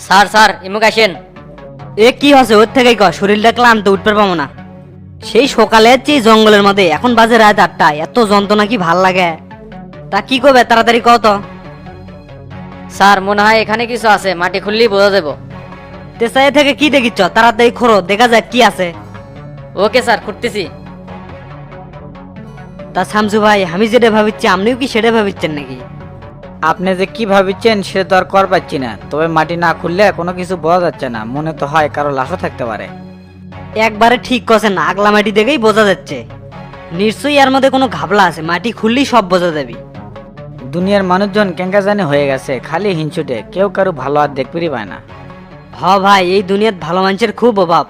Sir sir ইমুক আসেন। এ কি হচ্ছে ওর থেকেই কর, শরীরটা ক্লান্ত, উঠতে পারবো না। সেই সকালে যাচ্ছি এই জঙ্গলের মধ্যে, এখন বাজে রাত 8টা, এত যন্ত্রণা কি ভাল লাগে। তা কি করবে তাড়াতাড়ি কত। স্যার মনে হয় এখানে কিছু আছে, মাটি খুললেই বোঝা যাবো। তেসাই থেকে কি দেখিচ্ছ, তাড়াতাড়ি খোরো, দেখা যাক কি আছে। ওকে স্যার, খুঁড়তেছি। তা শামসু ভাই, আমি যেটা ভাবিচ্ছি আপনিও কি সেটা ভাবিচ্ছেন নাকি? আপনি যে কি ভাবিচ্ছেন সেটা তো আর কর পাচ্ছি না, তবে মাটি না খুললে কোনো কিছু বোঝা যাচ্ছে না, মনে তো হয় কারো লাশও থাকতে পারে। একবারে ঠিক করছেন, আগলা মাটি দেখেই বোঝা যাচ্ছে। নিশ্চয়ই এর মধ্যে কোনো ঘাবলা আছে, মাটি খুললেই সব বোঝা যাবে। দুনিয়ার মানুষজন কেঙ্কা জানি হয়ে গেছে, খালি হিংসুটে, কেউ কারো ভালো আর দেখতেই পায় না। হ ভাই, এই দুনিয়াত ভালো মানুষের খুব অভাব।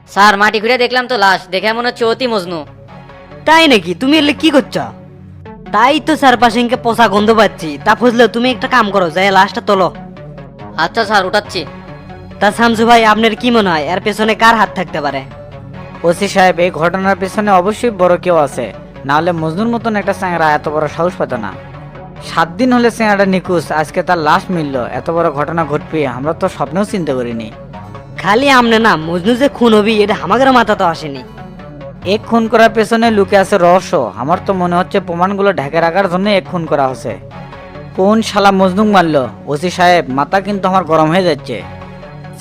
স্যার মাটি খুঁড়ে দেখলাম তো লাশ, দেখে মনে হচ্ছে অতি মজনু। তাই নাকি? তুমি এলে কি করছো? তাই তো চারপাশে ইনকে পচা গন্ধ পাচ্ছি। তা ফজলে তুমি একটা কাম করো, যাই লাশটা তোলো। আচ্ছা স্যার, উঠাচ্ছি। তা শামসু ভাই, আপনার কি মনে হয় এর পেছনে কার হাত থাকতে পারে? ওসি সাহেব, এই ঘটনার পেছনে অবশ্যই বড় কেউ আছে, না হলে মজনুর মতন একটা চ্যাংরা এত বড় সাহস পেত না। 7 দিন হলে চ্যাংরাটা নিখোঁজ, আজকে তার লাশ মিলল, এত বড় ঘটনা ঘটবে আমরা তো স্বপ্নেও চিন্তা করিনি। খালি আমনে না, মজনু যে খুন হবি এটা আমাদের মাথা তো আসেনি। এক খুন করার পেছনে লুকে আছে রহস্য, আমার তো মনে হচ্ছে প্রমাণগুলো ঢেকে রাখার জন্য এক খুন করা হচ্ছে। কোন শালা মজনুক মারলো? ওসি সাহেব, মাথা কিন্তু আমার গরম হয়ে যাচ্ছে।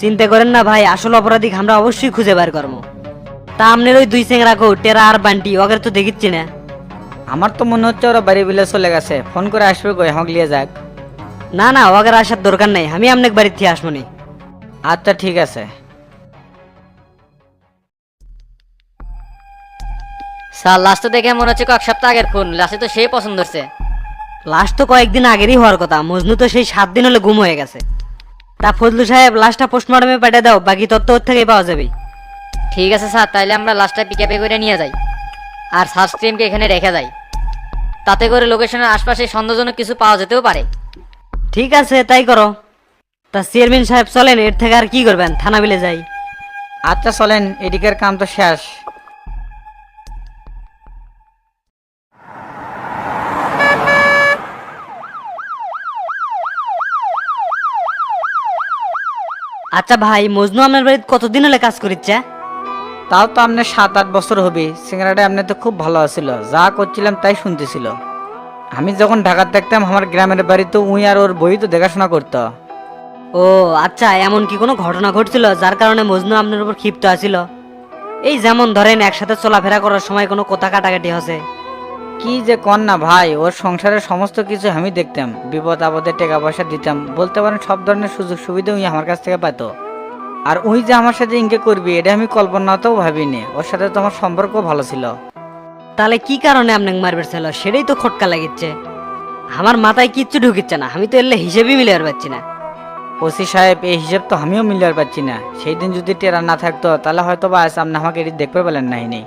চিন্তা করেন না ভাই, আসল অপরাধী আমরা অবশ্যই খুঁজে বের করবো। তা আপনার ওই দুই চেংরা কো, টেরা আর বান্টি, ওদের তো দেখিচ্ছি না। আমার তো মনে হচ্ছে ওরা বাড়ি বিলে চলে গেছে, ফোন করে আসবে কই আমাকে লিয়ে যাক। না না, ওদের আসার দরকার নাই, আমি আপনাকে বাড়ির থেকে আসবনি। আচ্ছা ঠিক আছে। স্যার লাশ তো দেখে মনে হচ্ছে কয়েক সপ্তাহ আগের খুন, লাশে তো সেই পছন্দ হচ্ছে। লাশ তো কয়েকদিন আগেরই হওয়ার কথা, মজনু তো সেই 7 দিন হলে গুম হয়ে গেছে। তা ফজলু সাহেব, লাশটা পোস্টমর্টমে পাঠিয়ে দাও, বাকি তথ্য ওর থেকেই পাওয়া যাবে। ঠিক আছে স্যার, তাইলে আমরা লাশটা পিকআপে করে নিয়ে যাই, আর সার্চ টিমকে এখানে রেখে যাই। তাতে করে লোকেশনের আশপাশে সন্দেহজনক কিছু পাওয়া যেতেও পারে। ঠিক আছে, তাই করো। তা চেয়ারম্যান সাহেব চলেন, এর থেকে আর কি করবেন, থানা বিলে যাই। আচ্ছা চলেন, এদিকের কাম তো শেষ। আচ্ছা ভাই, মজনু আপনার বাড়িতে কতদিন হলে কাজ করিচ্ছে? তাও তো আপনার 7-8 বছর হবে। সিঙ্গারাটা আপনি তো খুব ভালো ছিল, যা করছিলাম তাই শুনতেছিল। আমি যখন ঢাকাতে থাকতাম আমার গ্রামের বাড়ি তো উই আর ওর বই তো দেখাশোনা করতো। ও আচ্ছা, এমন কি কোনো ঘটনা ঘটছিল যার কারণে মজনু আপনার উপর ক্ষিপ্ত আছিল? এই যেমন ধরেন একসাথে চলাফেরা করার সময় কোনো কথা কাটাকাটি হচ্ছে। কি যে কর না ভাই, ওর সংসারের সমস্ত কিছু আমি দেখতাম, বিপদ আপদে টাকা পয়সা দিতাম, বলতে পারেন সব ধরনের সুযোগ সুবিধা উই আমার কাছ থেকে পেতো। আর উই যে আমার সাথে ইনকে করবি এটা আমি কল্পনাতেও ভাবিনি, ওর সাথে তো আমার সম্পর্ক ভালো ছিল। তাহলে কি কারণে আপনাকে মারবে ছিল, সেটাই তো খটকা লাগিচ্ছে। আমার মাথায় কিচ্ছু ঢুকিচ্ছে না, আমি তো এলে হিসেবেই মিলে আর পাচ্ছি না। ওসি সাহেব, এই হিসেব তো আমিও মিলিয়ে পাচ্ছি না। সেই দিন যদি টেরা না থাকতো তাহলে হয়তো বা আজ আপনি আমাকে এটি দেখতে পেলেন নাহিনি।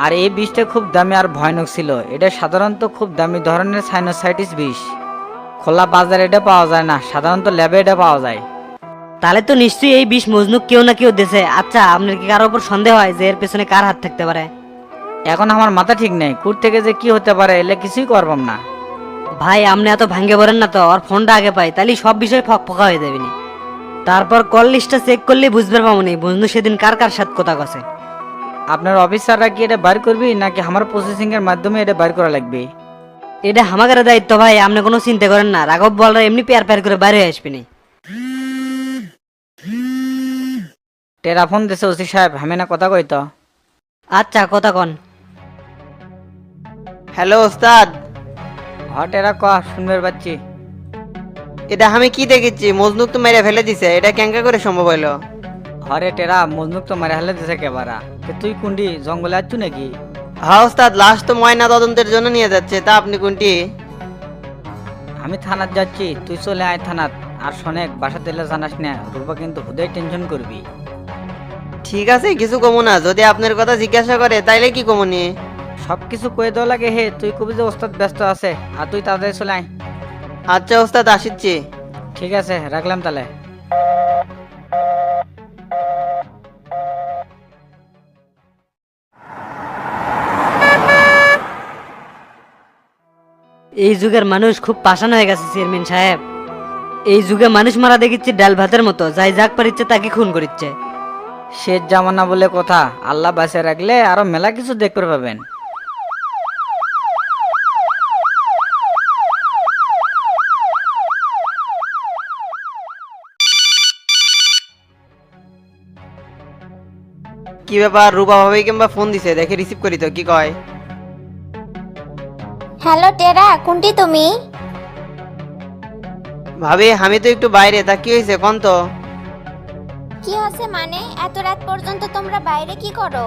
আর এই বিষটা খুব দামি আর ভয়ানক ছিল, এটা সাধারণত খুব দামি ধরনের সাইনোসাইটিস বিষ। খোলা বাজারে এটা পাওয়া যায় না, সাধারণত ল্যাবে এটা পাওয়া যায়। তাহলে তো নিশ্চয়ই এই বিষ মজনু কেউ না কেউ দেশে। আচ্ছা, আপনার কি কারোর উপর সন্দেহ হয় যে এর পেছনে কার হাত থাকতে পারে? এখন আমার মাথা ঠিক নেই, কুট থেকে যে কি হতে পারে এলে কিছুই করবাম না। ভাই আপনি এত ভাঙ্গে পড়েন না তো, ওর ফোনটা আগে পাই, তাহলে সব বিষয় ফকফকা হয়ে যাবে নি। তারপর কল লিস্টটা চেক করলে বুঝতে পারবো নি মজনু সেদিন কার কার সাথে কথা কছে। আপনার অফিসাররা কি এটা বার করবি নাকি আমার প্রসেসিং এর মাধ্যমে এটা বার করা লাগবে? এটা আমাদের দায়িত্ব ভাই, আপনি কোনো চিন্তা করেন না, রাঘব বলরা এমনি পেয়ার পেয়ার করে বাইরে হয়ে আসবে নি। টেরা ফোন দিছে ওসি সাহেব, আমি না কথা কইতো। আচ্ছা, কথা কন। হ্যালো ওস্তাদ, হ টেরা ক, শুনবার পাচ্ছি। এটা আমি কি দেখেছি, মজনুক তো মেরে ফেলে দিছে, এটা কেঙ্কা করে সম্ভব হইলো? হরে টেরা, মজনুক তো মারে হালে দিছে কেবারা। তুই কুন্ডি জঙ্গলে আছু নাকি? হ্যাঁ ওস্তাদ, লাশ তো ময়না তদন্তের জন্য নিয়ে যাচ্ছে, তা আপনি কোনটি? আমি থানাত যাচ্ছি, তুই চলে আয় থানাত। আর শোনেক, বাসা তেলে জানাস না, রূপা কিন্তু হুদাই টেনশন করবি। ঠিক আছে, কিছু কমু না, যদি আপনার কথা জিজ্ঞাসা করে তাইলে কি কমুনি? সব কিছু কয়ে দেওয়া লাগে হে, তুই কবি যে ওস্তাদ ব্যস্ত আছে, আর তুই তাড়াতাড়ি চলে আয়। আচ্ছা ওস্তাদ, আসিচ্ছি। ঠিক আছে, রাখলাম তাহলে। এই যুগের মানুষ খুব পাষাণ হয়ে গেছে চেয়ারম্যান সাহেব। এই যুগে মানুষ মারা দেখিচ্ছে ডাল ভাতের মতো, যাই যাক পারিচ্ছে তাকে খুন করিচ্ছে। শেষ জামানা বলে কথা, আল্লাহ বাঁচে রাখলে আরো মেলা কিছু দেখতে পাবেন। কি ব্যাপার, রূপা ভাবি কিংবা ফোন দিছে, দেখে রিসিভ করি তো কি কয়। হ্যালো টেরা, কোনটি তুমি? ভাবি আমি তো একটু বাইরে, তা কি হয়েছে কোন তো। কি হচ্ছে মানে এত রাত পর্যন্ত তোমরা বাইরে কি করো?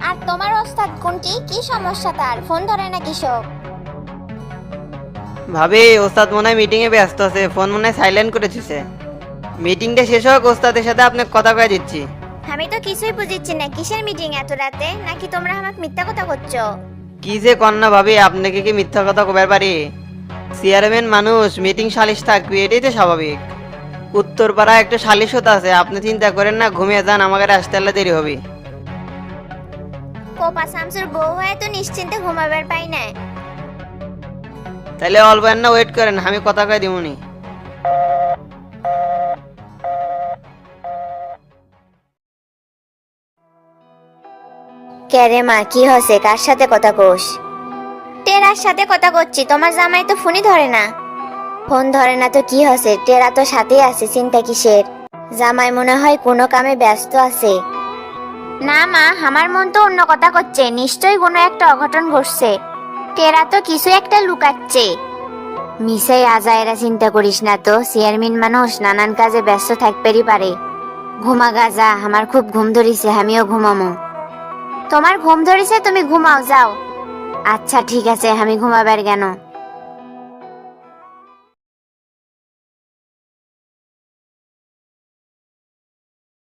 আর তোমার ওস্তাদ কোনটি, কি সমস্যা তার, ফোন ধরে না কিসব? ভাবি ওস্তাদ মনে হয় মিটিং এ ব্যস্ত আছে, ফোন মনে হয় সাইলেন্ট করে দিছে। মিটিংটা শেষ হোক, ওস্তাদের সাথে আপনাকে কথা কয়ে দিচ্ছি। আমি তো কিছুই বুঝিচ্ছি না, কিসের মিটিং এত রাতে? নাকি তোমরা আমাকে মিথ্যা কথা করছো? কি যে কন্যা ভাবি, আপনাকে কি মিথ্যা কথা কবার পারি? চেয়ারম্যান মানুষ, মিটিং সালিশ থাকবে, এটাই তো স্বাভাবিক। উত্তরপাড়া একটা সালিশ হতে আছে, আপনি চিন্তা করেন না, ঘুমিয়ে যান, আমাকে আসতে হলে দেরি হবে। কোপা শামসুর বউ হয়ে তো নিশ্চিন্তে ঘুমাবার পাই না। তাহলে অল্প না ওয়েট করেন, আমি কথা কয়ে দিবনি। কে রে মা, কি হচ্ছে, কার সাথে কথা কোস? টেরার সাথে কথা করছি, তোমার জামাই তো ফোনই ধরে না। ফোন ধরে না তো কি হচ্ছে, টেরা তো সাথেই আছে, চিন্তা কিসের? জামাই মনে হয় কোনো কামে ব্যস্ত আছে। না মা, আমার মন তো অন্য কথা করছে, নিশ্চয়ই কোনো একটা অঘটন ঘটছে। টেরা তো কিছু একটা লুকাচ্ছে। মিসাই আজায়েরা, চিন্তা করিস না তো, চেয়ারম্যান মানুষ, নানান কাজে ব্যস্ত থাকতেই পারে। ঘুমা গাজা, আমার খুব ঘুম ধরিছে, আমিও ঘুমামো। তোমার ঘুম ধরেছে, তুমি ঘুমাও যাও। আচ্ছা ঠিক আছে, আমি ঘুমাবার কেন।